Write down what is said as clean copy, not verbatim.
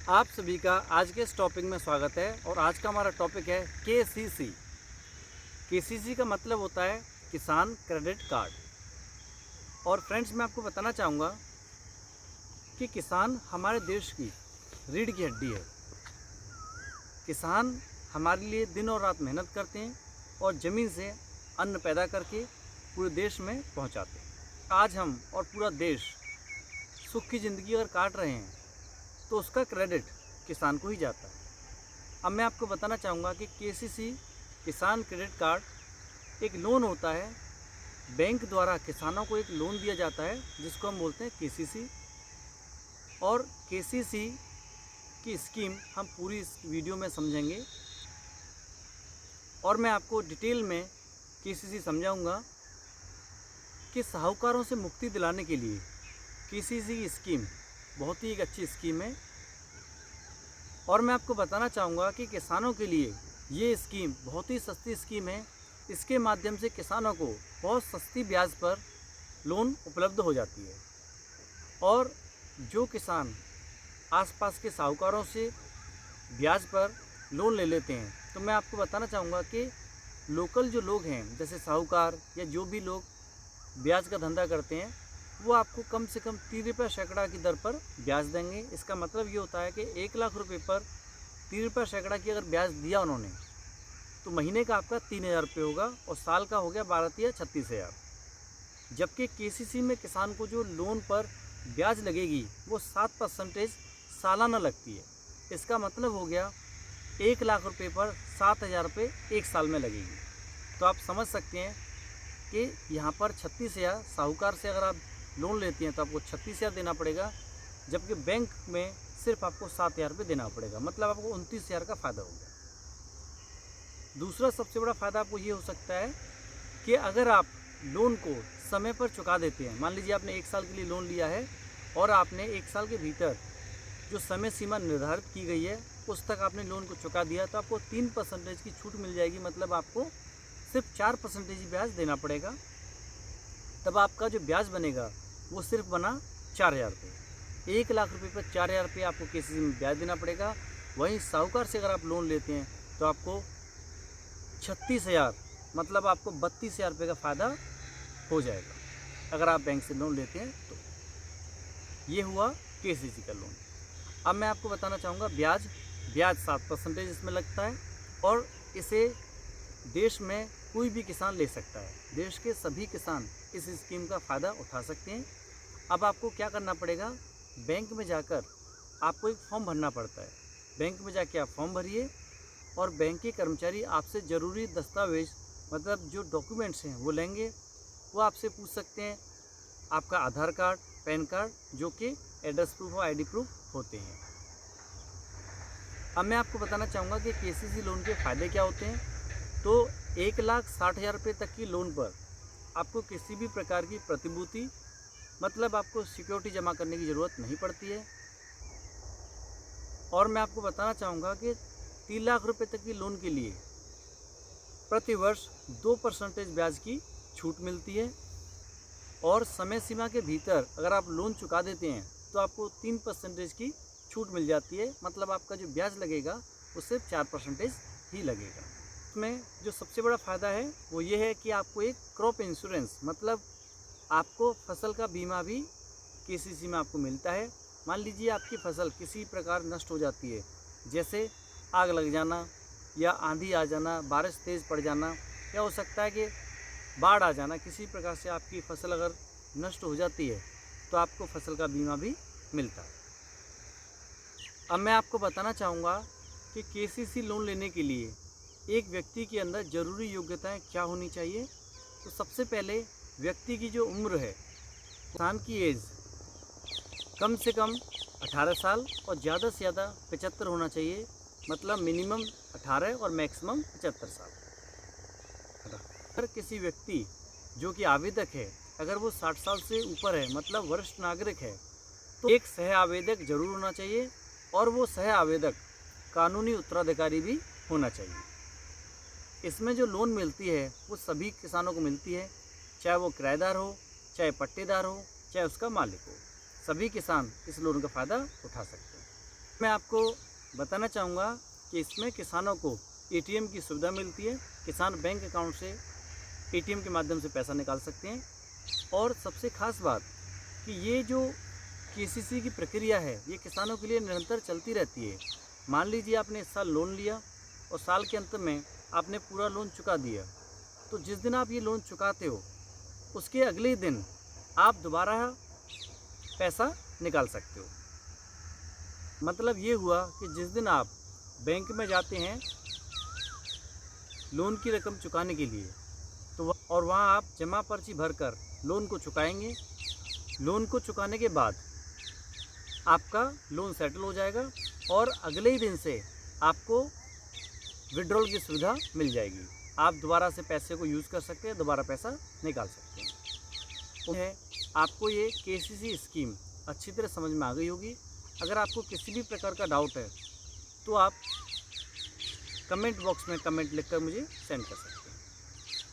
आप सभी का आज के इस टॉपिक में स्वागत है। और आज का हमारा टॉपिक है केसीसी। केसीसी का मतलब होता है किसान क्रेडिट कार्ड। और फ्रेंड्स, मैं आपको बताना चाहूँगा कि किसान हमारे देश की रीढ़ की हड्डी है। किसान हमारे लिए दिन और रात मेहनत करते हैं और ज़मीन से अन्न पैदा करके पूरे देश में पहुंचाते हैं। आज हम और पूरा देश सुख की ज़िंदगी अगर काट रहे हैं तो उसका क्रेडिट किसान को ही जाता है। अब मैं आपको बताना चाहूँगा कि केसीसी किसान क्रेडिट कार्ड एक लोन होता है। बैंक द्वारा किसानों को एक लोन दिया जाता है जिसको हम बोलते हैं केसीसी। और केसीसी की स्कीम हम पूरी इस वीडियो में समझेंगे और मैं आपको डिटेल में केसीसी समझाऊंगा कि साहूकारों से मुक्ति दिलाने के लिए केसीसी की स्कीम बहुत ही एक अच्छी स्कीम है। और मैं आपको बताना चाहूँगा कि किसानों के लिए ये स्कीम बहुत ही सस्ती स्कीम है। इसके माध्यम से किसानों को बहुत सस्ती ब्याज पर लोन उपलब्ध हो जाती है। और जो किसान आसपास के साहूकारों से ब्याज पर लोन ले लेते हैं तो मैं आपको बताना चाहूँगा कि लोकल जो लोग हैं जैसे साहूकार या जो भी लोग ब्याज का धंधा करते हैं वो आपको कम से कम 3 रुपये सैकड़ा की दर पर ब्याज देंगे। इसका मतलब ये होता है कि 1 लाख रुपए पर 3 रुपये सैकड़ा की अगर ब्याज दिया उन्होंने तो महीने का आपका 3,000 रुपये होगा और साल का हो गया 12 या 36,000। जबकि केसीसी में किसान को जो लोन पर ब्याज लगेगी वो 7% सालाना लगती है। इसका मतलब हो गया 1 लाख रुपये पर 7,000 रुपये एक साल में लगेगी। तो आप समझ सकते हैं कि यहाँ पर 36,000 साहूकार से अगर आप लोन लेती हैं तो आपको 36,000 देना पड़ेगा, जबकि बैंक में सिर्फ आपको 7,000 रुपये देना पड़ेगा। मतलब आपको 29,000 का फ़ायदा हो गया। दूसरा सबसे बड़ा फ़ायदा आपको ये हो सकता है कि अगर आप लोन को समय पर चुका देते हैं, मान लीजिए आपने 1 साल के लिए लोन लिया है और आपने 1 साल के भीतर जो समय सीमा निर्धारित की गई है उस तक आपने लोन को चुका दिया तो आपको 3% की छूट मिल जाएगी। मतलब आपको सिर्फ 4% ब्याज देना पड़ेगा। तब आपका जो ब्याज बनेगा वो सिर्फ बना 4,000 रुपये। 1 लाख रुपये पर 4,000 रुपये आपको केसीसी में ब्याज देना पड़ेगा। वहीं साहूकार से अगर आप लोन लेते हैं तो आपको 36,000 मतलब आपको 32,000 रुपये का फ़ायदा हो जाएगा अगर आप बैंक से लोन लेते हैं तो। ये हुआ केसीसी का लोन। अब मैं आपको बताना चाहूँगा ब्याज 7% इसमें लगता है और इसे देश में कोई भी किसान ले सकता है। देश के सभी किसान इस स्कीम का फ़ायदा उठा सकते हैं। अब आपको क्या करना पड़ेगा, बैंक में जाकर आपको एक फॉर्म भरना पड़ता है। बैंक में जाके आप फॉर्म भरिए और बैंक के कर्मचारी आपसे ज़रूरी दस्तावेज़ मतलब जो डॉक्यूमेंट्स हैं वो लेंगे। वो आपसे पूछ सकते हैं आपका आधार कार्ड, पैन कार्ड, जो कि एड्रेस प्रूफ और आईडी प्रूफ होते हैं। अब मैं आपको बताना चाहूँगा कि केसीसी लोन के फ़ायदे क्या होते हैं। तो 1,60,000 रुपये तक की लोन पर आपको किसी भी प्रकार की प्रतिभूति मतलब आपको सिक्योरिटी जमा करने की ज़रूरत नहीं पड़ती है। और मैं आपको बताना चाहूँगा कि 3 लाख रुपये तक की लोन के लिए प्रति वर्ष 2% ब्याज की छूट मिलती है। और समय सीमा के भीतर अगर आप लोन चुका देते हैं तो आपको 3% की छूट मिल जाती है। मतलब आपका जो ब्याज लगेगा वो सिर्फ 4% ही लगेगा। इसमें जो सबसे बड़ा फ़ायदा है वो ये है कि आपको एक क्रॉप इंश्योरेंस मतलब आपको फसल का बीमा भी केसीसी में आपको मिलता है। मान लीजिए आपकी फसल किसी प्रकार नष्ट हो जाती है, जैसे आग लग जाना या आंधी आ जाना, बारिश तेज़ पड़ जाना, या हो सकता है कि बाढ़ आ जाना। किसी प्रकार से आपकी फसल अगर नष्ट हो जाती है तो आपको फसल का बीमा भी मिलता है। अब मैं आपको बताना चाहूँगा कि केसीसी लोन लेने के लिए एक व्यक्ति के अंदर ज़रूरी योग्यताएं क्या होनी चाहिए। तो सबसे पहले व्यक्ति की जो उम्र है, किसान की एज कम से कम 18 साल और ज़्यादा से ज़्यादा 75 होना चाहिए। मतलब मिनिमम 18 और मैक्सिमम 75 साल। अगर किसी व्यक्ति जो कि आवेदक है अगर वो 60 साल से ऊपर है मतलब वरिष्ठ नागरिक है तो एक सह आवेदक जरूर होना चाहिए और वो सह आवेदक कानूनी उत्तराधिकारी भी होना चाहिए। इसमें जो लोन मिलती है वो सभी किसानों को मिलती है, चाहे वो किराएदार हो, चाहे पट्टेदार हो, चाहे उसका मालिक हो। सभी किसान इस लोन का फ़ायदा उठा सकते हैं। मैं आपको बताना चाहूँगा कि इसमें किसानों को एटीएम की सुविधा मिलती है। किसान बैंक अकाउंट से एटीएम के माध्यम से पैसा निकाल सकते हैं। और सबसे ख़ास बात कि ये जो केसीसी की प्रक्रिया है ये किसानों के लिए निरंतर चलती रहती है। मान लीजिए आपने इस साल लोन लिया और साल के अंत में आपने पूरा लोन चुका दिया, तो जिस दिन आप ये लोन चुकाते हो उसके अगले ही दिन आप दोबारा पैसा निकाल सकते हो। मतलब ये हुआ कि जिस दिन आप बैंक में जाते हैं लोन की रकम चुकाने के लिए, तो और वहाँ आप जमा पर्ची भरकर लोन को चुकाएंगे। लोन को चुकाने के बाद आपका लोन सेटल हो जाएगा और अगले ही दिन से आपको विड्रॉल की सुविधा मिल जाएगी। आप दोबारा से पैसे को यूज़ कर सकते हैं, दोबारा पैसा निकाल सकते हैं। आपको ये केसीसी स्कीम अच्छी तरह समझ में आ गई होगी। अगर आपको किसी भी प्रकार का डाउट है तो आप कमेंट बॉक्स में कमेंट लिखकर मुझे सेंड कर सकते हैं।